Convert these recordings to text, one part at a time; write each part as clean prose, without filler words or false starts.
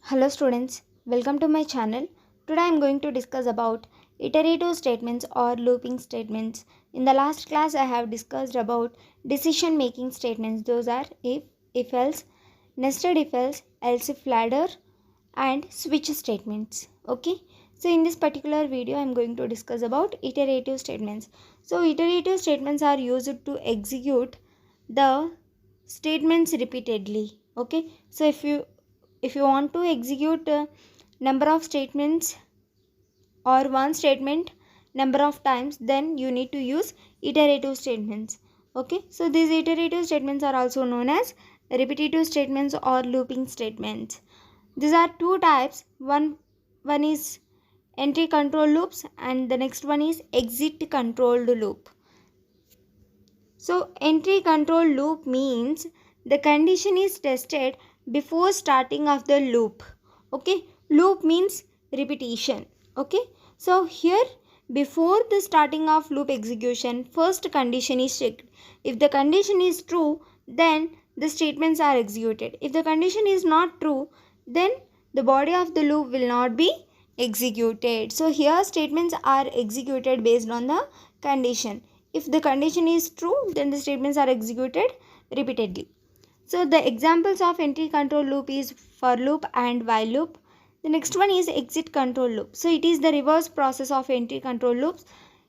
Hello students, welcome to my channel. Today I am going to discuss about iterative statements or looping statements. In the last class I have discussed about decision making statements. Those are if else, nested if else if ladder and switch statements. Okay. So in this particular video I am going to discuss about iterative statements. So iterative statements are used to execute the statements repeatedly. Okay. So if you want to execute a number of statements or one statement number of times, then you need to use iterative statements. Okay, so these iterative statements are also known as repetitive statements or looping statements. These are two types. One is entry control loops and the next one is exit controlled loop. So entry control loop means the condition is tested before starting of the loop. Okay, loop means repetition. Okay, so here before the starting of loop execution, first condition is checked. If the condition is true, then the statements are executed. If the condition is not true, then the body of the loop will not be executed. So here statements are executed based on the condition. If the condition is true, then the statements are executed repeatedly. So the examples of entry control loop is for loop and while loop. The next one is exit control loop. So it is the reverse process of entry control loops.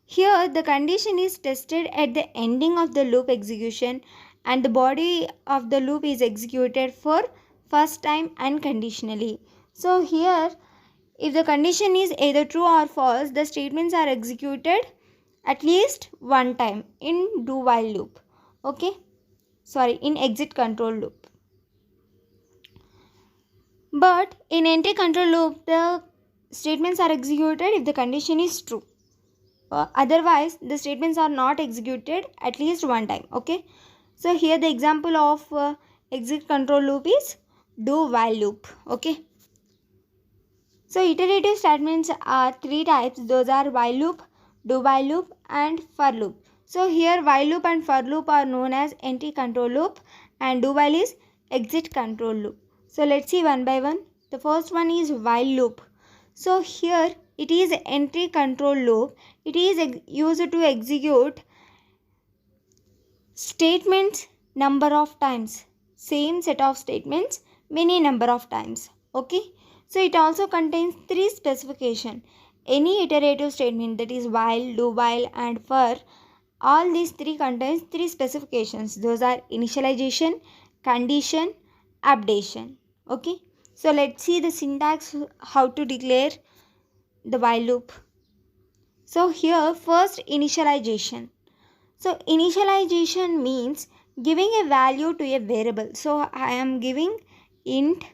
Here the condition is tested at the ending of the loop execution and the body of the loop is executed for first time unconditionally. So here if the condition is either true or false, the statements are executed at least one time in do while loop. Okay, in exit control loop. But in entry control loop, the statements are executed if the condition is true. Otherwise, the statements are not executed at least one time. Okay, so here the example of exit control loop is do while loop. Okay, so iterative statements are three types. Those are while loop, do while loop and for loop. So here while loop and for loop are known as entry control loop and do while is exit control loop. So let's see one by one. The first one is while loop. So here it is entry control loop. It is used to execute statements number of times. Same set of statements many number of times. Okay. So it also contains three specifications. Any iterative statement, that is while, do while and for, all these three contains three specifications. Those are initialization, condition, updation. Okay, so let's see the syntax, how to declare the while loop. So here first initialization. So initialization means giving a value to a variable. So I am giving int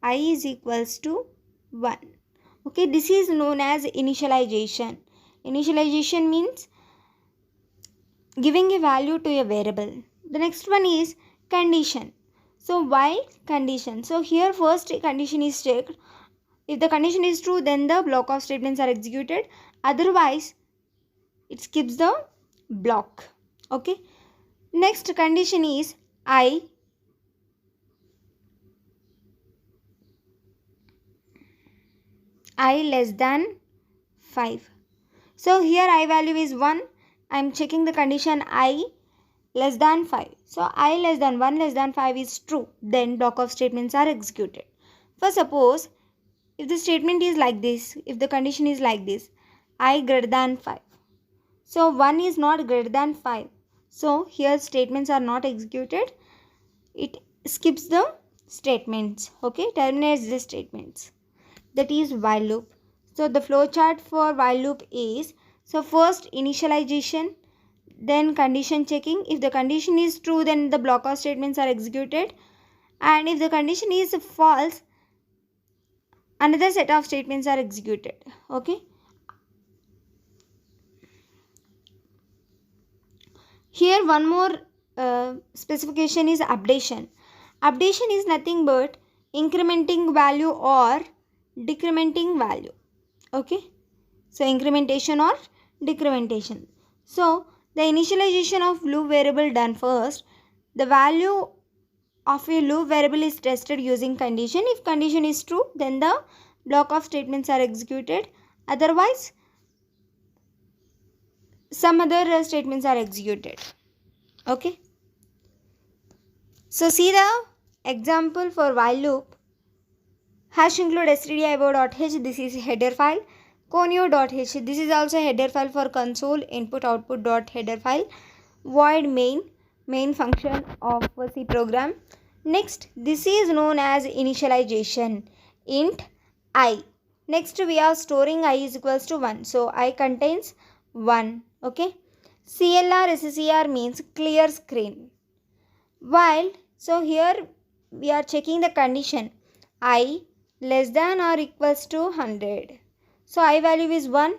I is equals to 1. Okay, this is known as initialization. Initialization means giving a value to a variable. The next one is condition. So while condition. So here first condition is checked. If the condition is true, then the block of statements are executed. Otherwise, it skips the block. Okay. Next condition is I less than 5. So here I value is 1. I am checking the condition I less than 5. So I less than 1 less than 5 is true. Then block of statements are executed. For suppose if the statement is like this, if the condition is like this, I greater than 5. So 1 is not greater than 5. So here statements are not executed. It skips the statements. Okay, terminates the statements. That is while loop. So the flow chart for while loop is, so first initialization, then condition checking. If the condition is true, then the block of statements are executed, and if the condition is false, another set of statements are executed. Okay, here one more specification is updation. Updation is nothing but incrementing value or decrementing value. Okay, so incrementation or decrementation. So the initialization of loop variable done first, the value of a loop variable is tested using condition. If condition is true, then the block of statements are executed. Otherwise, some other statements are executed. Okay. So see the example for while loop. Hash include stdio.h, this is header file. Conio.h, this is also header file for console input output.header file. Void main function of C program. Next, this is known as initialization, int I. Next, we are storing I is equals to 1. So I contains 1. Okay. CLR SCR means clear screen. While, so here we are checking the condition I less than or equals to 100. So I value is 1.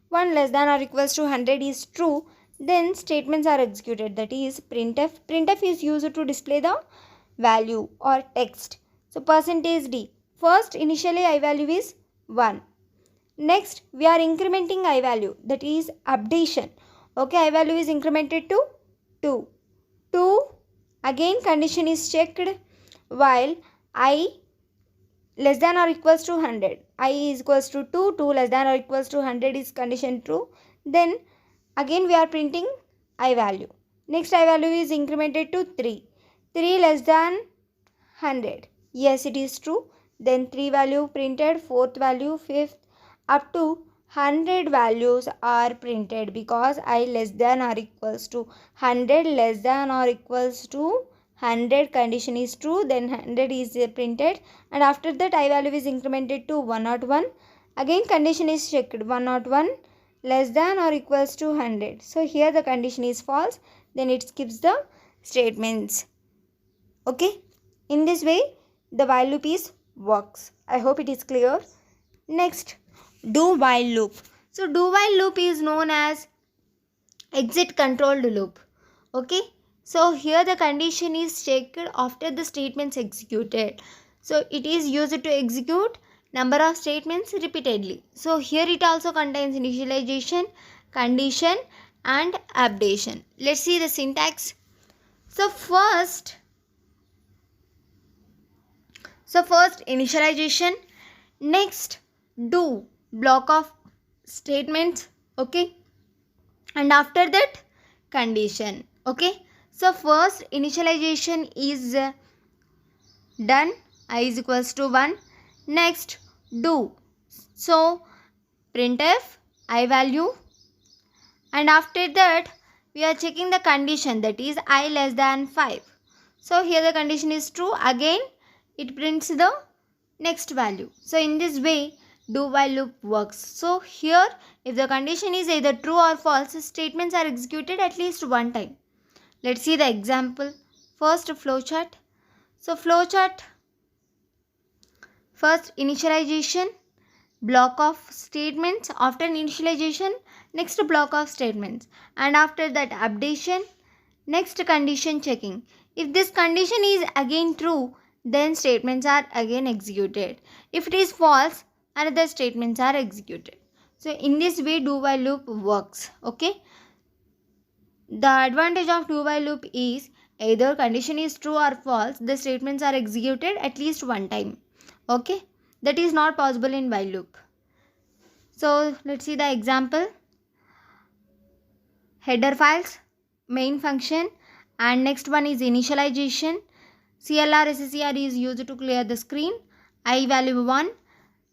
1 less than or equals to 100 is true. Then statements are executed, that is printf. Printf is used to display the value or text. So %d. First initially I value is 1. Next we are incrementing I value, that is updation. Okay, I value is incremented to 2. 2. Again condition is checked while I less than or equals to 100. I is equals to 2. 2 less than or equals to 100 is condition true. Then again we are printing I value. Next I value is incremented to 3. 3 less than 100. Yes, it is true. Then 3 value printed, 4th value, 5th, up to 100 values are printed because I less than or equals to 100 less than or equals to 100 condition is true. Then 100 is printed, and after that I value is incremented to 101. Again condition is checked, 101 less than or equals to 100. So here the condition is false, then it skips the statements. Okay, in this way the while loop is works. I hope it is clear. Next, do while loop. So do while loop is known as exit controlled loop. Okay, so here the condition is checked after the statements executed. So it is used to execute number of statements repeatedly. So here it also contains initialization, condition and updation. Let's see the syntax. So first initialization, next do block of statements, okay, and after that condition. Okay, so first initialization is done, I is equals to 1. Next do, so printf I value, and after that we are checking the condition, that is I less than 5. So here the condition is true, again it prints the next value. So in this way do while loop works. So here if the condition is either true or false, statements are executed at least one time. Let's see the example. First flowchart. So flowchart, first initialization, block of statements, after initialization next block of statements, and after that updation, next condition checking. If this condition is again true, then statements are again executed. If it is false, another statements are executed. So in this way do while loop works. Okay, the advantage of do while loop is either condition is true or false, the statements are executed at least one time. Okay, that is not possible in while loop. So let's see the example. Header files, main function, and next one is initialization. CLR SCR is used to clear the screen. I value 1.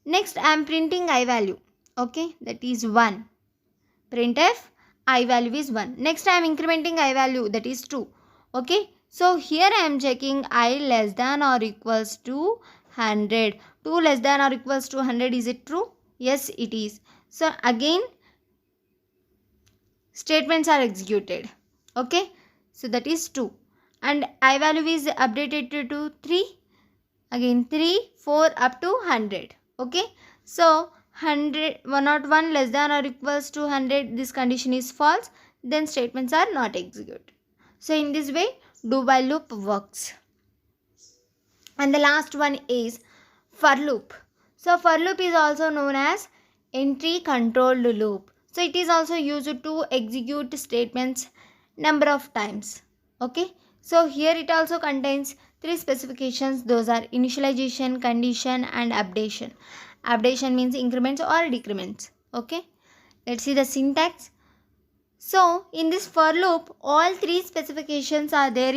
Next I am printing I value. Okay, that is 1. Printf I value is 1. Next I am incrementing I value, that is 2. Okay, so here I am checking I less than or equals to 100. 2 less than or equals to 100, is it true? Yes, it is. So again statements are executed. Okay, so that is 2, and I value is updated to 3. Again 3, 4 up to 100. Okay, so 101 less than or equals to 100, this condition is false, then statements are not executed. So in this way do while loop works. And the last one is for loop. So for loop is also known as entry controlled loop. So it is also used to execute statements number of times. Okay, so here it also contains three specifications. Those are initialization, condition and updation. Updation means increments or decrements. Okay, let's see the syntax. So in this for loop, all three specifications are there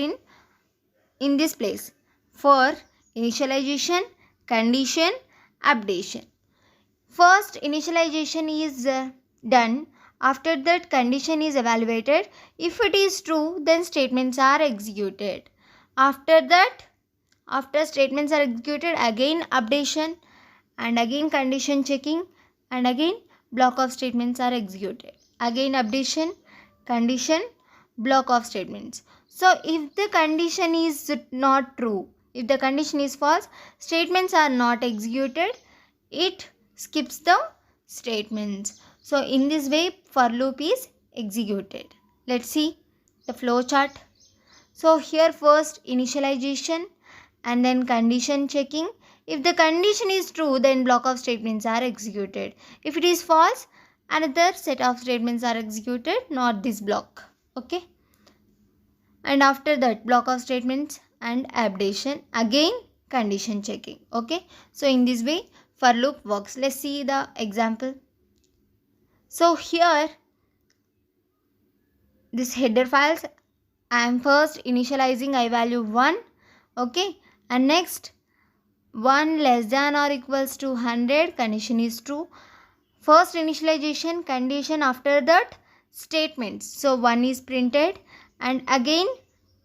in this place. For initialization, condition, updation. First initialization is done. After that, condition is evaluated. If it is true, then statements are executed. After that, after statements are executed, again updation and again condition checking and again block of statements are executed. Again updation, condition, block of statements. So if the condition is not true, if the condition is false, statements are not executed, it skips the statements. So in this way, for loop is executed. Let's see the flow chart. So here first initialization and then condition checking. If the condition is true, then block of statements are executed. If it is false, another set of statements are executed, not this block. Okay. And after that, block of statements and updation, again condition checking. Okay. So in this way, for loop works. Let's see the example. So here, this header files, I am first initializing I value 1. Okay. And next, 1 less than or equals to 100, condition is true. First initialization, condition, after that statements. So 1 is printed and again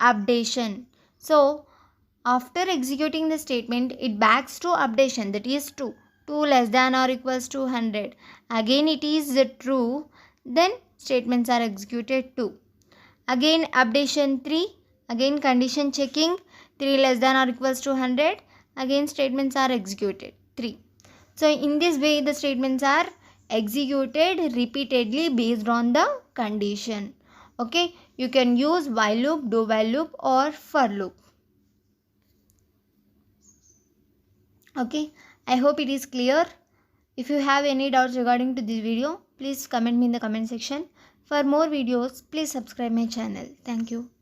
updation. So after executing the statement, it backs to updation, that is 2. 2 less than or equals to 100. Again it is true. Then statements are executed 2. Again updation 3. Again condition checking. 3 less than or equals to 100. Again statements are executed 3. So in this way, the statements are executed repeatedly based on the condition. Okay, you can use while loop, do while loop or for loop. Okay, I hope it is clear. If you have any doubts regarding to this video, please comment me in the comment section. For more videos, please subscribe my channel. Thank you.